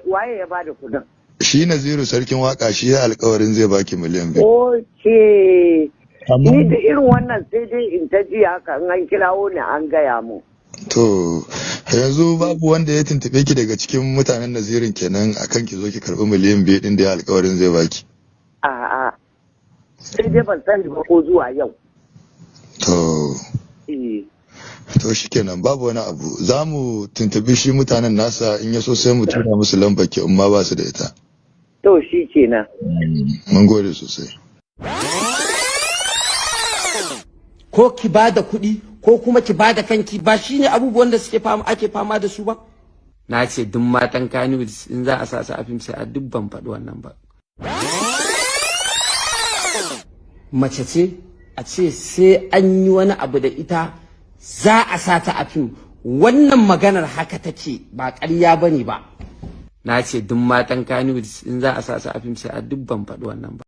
waye ya bada kudin? Shi Naziru sarkin waka shi ya alkawarin zai baki miliyan 2. Oke. Ni da irin wannan sai dai in ta ji haka in an kirawo ni an gaya mu. To yanzu babu wanda ya tuntube ki daga cikin mutanen Nazirin kenan akan ki zo ki karbi miliyan 2 din da ya alkawarin zai baki. A'a. Sai dai ban sani ba ko zuwa yau. To. To shikenan babu wani abu. Za mu tuntubi shi mutanen nasa in ya so sai mu tura musu lambar ki amma ba su da ita. To shi kenan. Mun gode sosai. Ko ki bada kuɗi ko kuma ki bada kanki ba shine abubuwan da ake fama da su ba. Na ce duk matan Kano in za a sa su a fim sai a duk ban faɗi wannan ba. Mace ce a ce sai an yi wani abu da ita za a sa ta a fim, wannan maganar haka take ba ƙarya bane ba. Na ce duk matan Kano in za a sa su a fim sai a duk ban faɗi wannan ba.